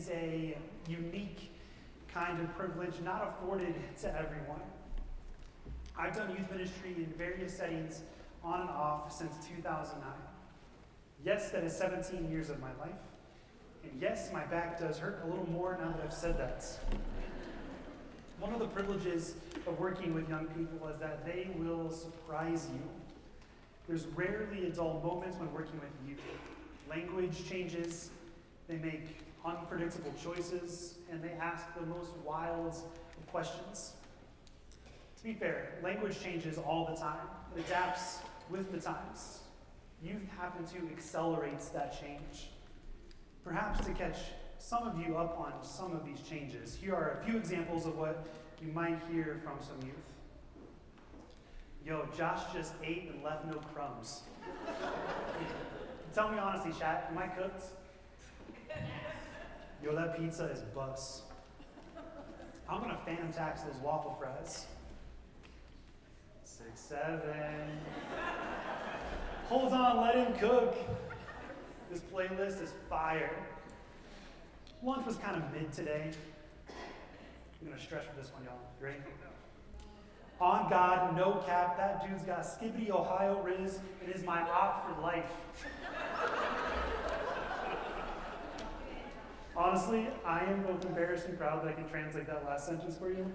is a unique kind of privilege not afforded to everyone. I've done youth ministry in various settings on and off since 2009. Yes, that is 17 years of my life. And yes, my back does hurt a little more now that I've said that. One of the privileges of working with young people is that they will surprise you. There's rarely a dull moment when working with youth. Language changes, they make unpredictable choices, and they ask the most wild of questions. To be fair, language changes all the time. It adapts with the times. Youth happen to accelerate that change. Perhaps to catch some of you up on some of these changes, here are a few examples of what you might hear from some youth. Yo, Josh just ate and left no crumbs. Tell me honestly, chat, am I cooked? Yo, that pizza is bus. I'm gonna phantom tax those waffle fries. 6, 7. Hold on, let him cook. This playlist is fire. Lunch was kind of mid today. I'm gonna stretch for this one, y'all. Ready? On God, no cap, that dude's got skibbity Ohio Riz and is my op for life. Honestly, I am both embarrassed and proud that I can translate that last sentence for you.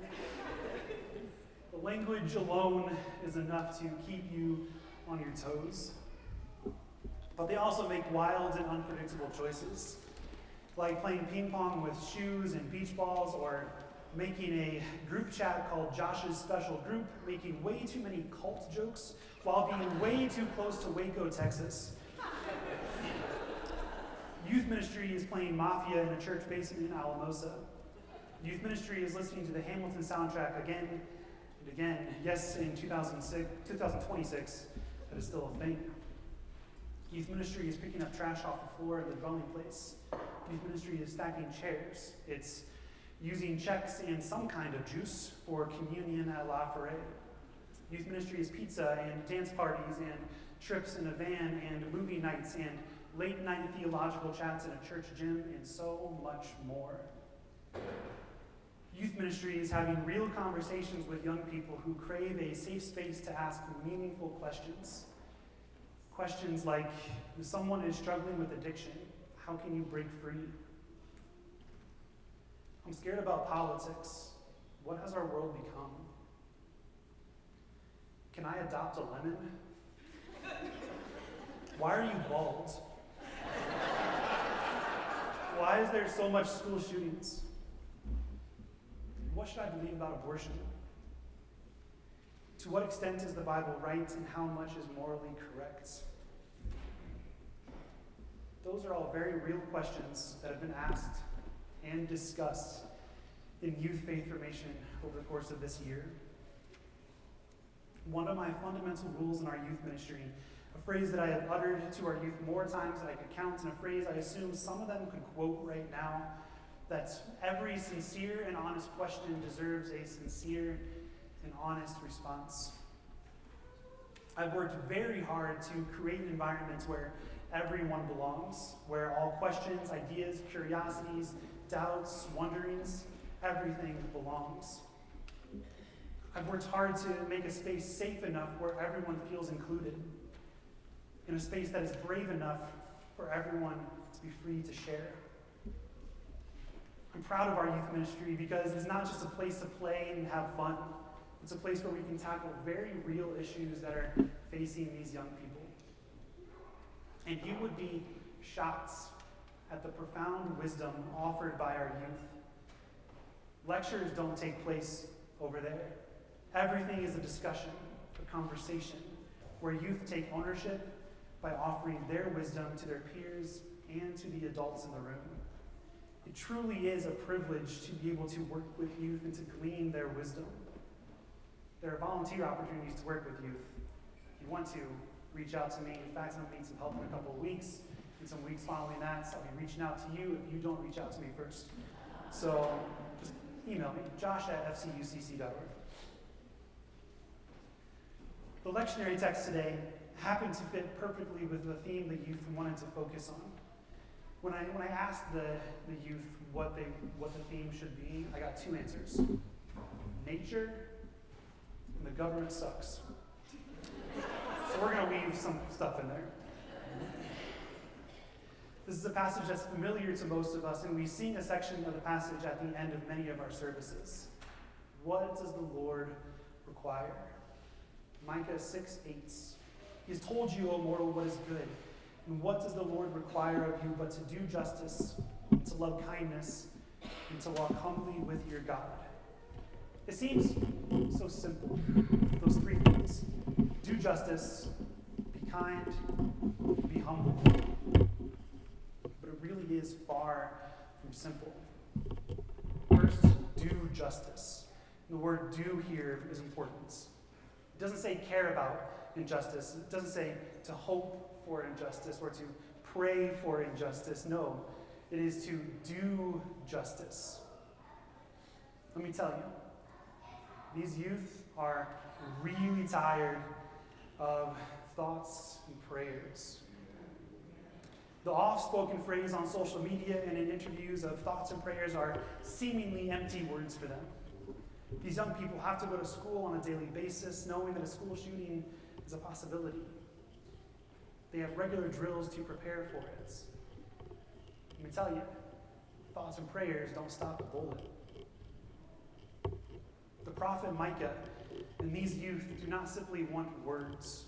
The language alone is enough to keep you on your toes. But they also make wild and unpredictable choices, like playing ping pong with shoes and beach balls, or making a group chat called Josh's Special Group, making way too many cult jokes while being way too close to Waco, Texas. Youth ministry is playing Mafia in a church basement in Alamosa. Youth ministry is listening to the Hamilton soundtrack again and again. Yes, in 2026, that is still a thing. Youth ministry is picking up trash off the floor in the dwelling place. Youth ministry is stacking chairs. It's using checks and some kind of juice for communion at La Forêt. Youth ministry is pizza and dance parties and trips in a van and movie nights and late night theological chats in a church gym and so much more. Youth ministry is having real conversations with young people who crave a safe space to ask meaningful questions. Questions like, if someone is struggling with addiction, how can you break free? I'm scared about politics. What has our world become? Can I adopt a lemon? Why are you bald? Why is there so much school shootings? What should I believe about abortion? To what extent is the Bible right and how much is morally correct? Those are all very real questions that have been asked and discussed in youth faith formation over the course of this year. One of my fundamental rules in our youth ministry, a phrase that I have uttered to our youth more times than I could count, and a phrase I assume some of them could quote right now, that every sincere and honest question deserves a sincere and honest response. I've worked very hard to create environments where everyone belongs, where all questions, ideas, curiosities, doubts, wonderings, everything belongs. I've worked hard to make a space safe enough where everyone feels included, in a space that is brave enough for everyone to be free to share. I'm proud of our youth ministry because it's not just a place to play and have fun. It's a place where we can tackle very real issues that are facing these young people. And you would be shocked at the profound wisdom offered by our youth. Lectures don't take place over there. Everything is a discussion, a conversation, where youth take ownership by offering their wisdom to their peers and to the adults in the room. It truly is a privilege to be able to work with youth and to glean their wisdom. There are volunteer opportunities to work with youth. If you want to, reach out to me. In fact, I'm going to need some help in a couple of weeks. In some weeks following that, I'll be reaching out to you if you don't reach out to me first. So just email me, josh@fcucc.org. The lectionary text today happened to fit perfectly with the theme that youth wanted to focus on. When I asked the youth what the theme should be, I got two answers. Nature and the government sucks. So we're going to leave some stuff in there. This is a passage that's familiar to most of us, and we sing a section of the passage at the end of many of our services. What does the Lord require? Micah 6:8. He has told you, O mortal, what is good. And what does the Lord require of you but to do justice, to love kindness, and to walk humbly with your God? It seems so simple, those three things. Do justice, be kind, be humble. But it really is far from simple. First, do justice. And the word do here is important. It doesn't say care about injustice. It doesn't say to hope for injustice or to pray for injustice. No, it is to do justice. Let me tell you, these youth are really tired of thoughts and prayers. The oft-spoken phrase on social media and in interviews of thoughts and prayers are seemingly empty words for them. These young people have to go to school on a daily basis, knowing that a school shooting is a possibility. They have regular drills to prepare for it. Let me tell you, thoughts and prayers don't stop a bullet. The prophet Micah and these youth do not simply want words.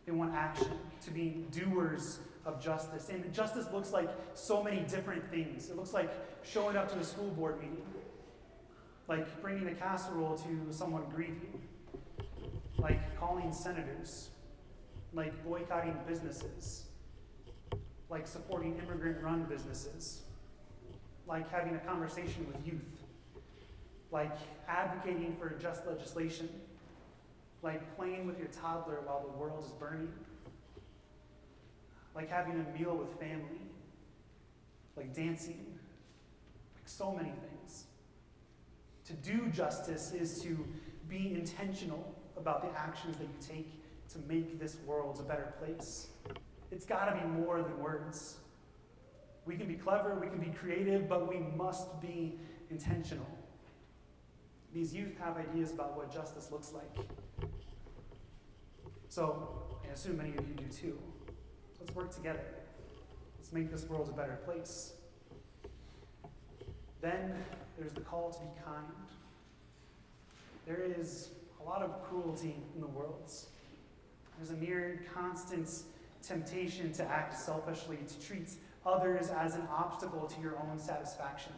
They want action, to be doers of justice. And justice looks like so many different things. It looks like showing up to the school board meeting, like bringing a casserole to someone grieving, like calling senators, like boycotting businesses, like supporting immigrant-run businesses, like having a conversation with youth, like advocating for just legislation, like playing with your toddler while the world is burning, like having a meal with family, like dancing, like so many things. To do justice is to be intentional about the actions that you take to make this world a better place. It's got to be more than words. We can be clever, we can be creative, but we must be intentional. These youth have ideas about what justice looks like. So, I assume many of you do too. So let's work together. Let's make this world a better place. Then there's the call to be kind. There is a lot of cruelty in the world. There's a near constant temptation to act selfishly, to treat others as an obstacle to your own satisfaction.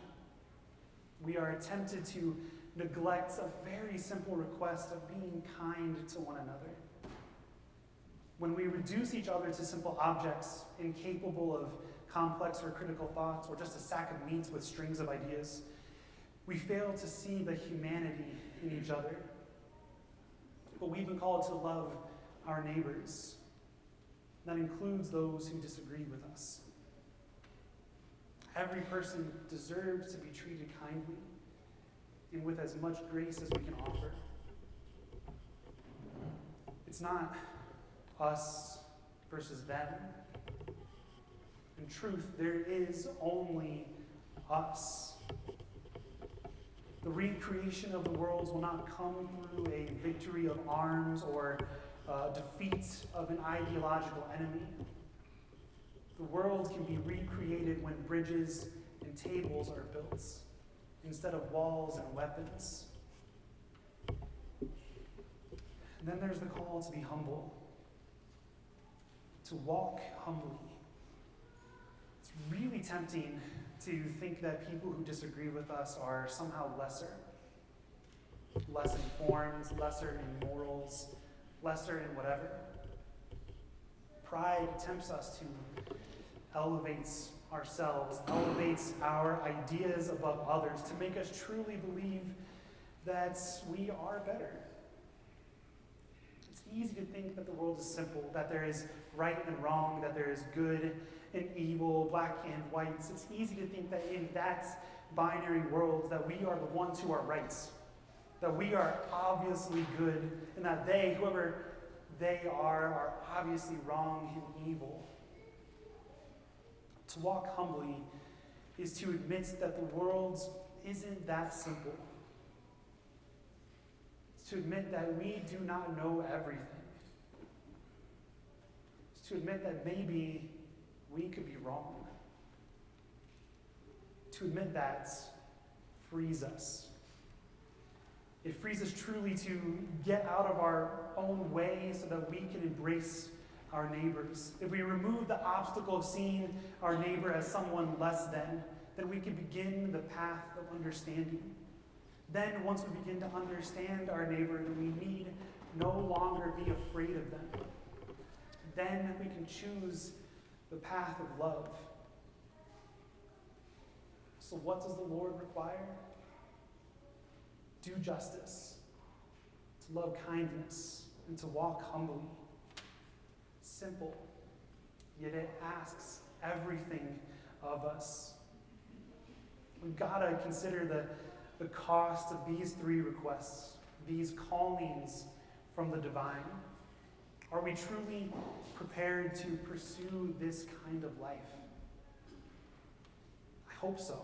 We are tempted to neglect a very simple request of being kind to one another. When we reduce each other to simple objects, incapable of complex or critical thoughts, or just a sack of meat with strings of ideas, we fail to see the humanity in each other. But we've been called to love our neighbors. That includes those who disagree with us. Every person deserves to be treated kindly and with as much grace as we can offer. It's not us versus them. In truth, there is only us. The recreation of the world will not come through a victory of arms or defeat of an ideological enemy. The world can be recreated when bridges and tables are built instead of walls and weapons. And then there's the call to be humble, to walk humbly. It's really tempting to think that people who disagree with us are somehow lesser informed, lesser in morals, lesser in whatever. Pride tempts us to elevate ourselves, elevates our ideas above others, to make us truly believe that we are better. It's easy to think that the world is simple, that there is right and wrong, that there is good and evil, black and white. It's easy to think that in that binary world that we are the ones who are right, that we are obviously good, and that they, whoever they are obviously wrong and evil. To walk humbly is to admit that the world isn't that simple. It's to admit that we do not know everything. It's to admit that maybe we could be wrong. To admit that frees us. It frees us truly to get out of our own way so that we can embrace our neighbors. If we remove the obstacle of seeing our neighbor as someone less than, then we can begin the path of understanding. Then, once we begin to understand our neighbor, then we need no longer be afraid of them. Then we can choose the path of love. So what does the Lord require? Do justice, to love kindness, and to walk humbly. Simple, yet it asks everything of us. We've got to consider the cost of these three requests, these callings from the divine. Are we truly prepared to pursue this kind of life? I hope so.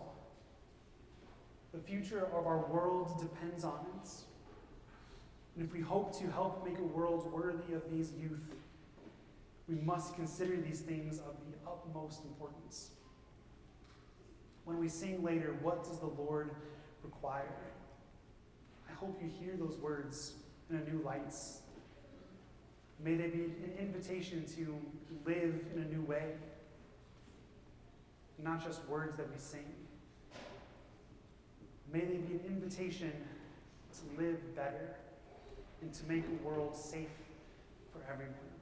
The future of our world depends on it. And if we hope to help make a world worthy of these youth, we must consider these things of the utmost importance. When we sing later, what does the Lord require? I hope you hear those words in a new light. May they be an invitation to live in a new way, not just words that we sing. May they be an invitation to live better and to make a world safe for everyone.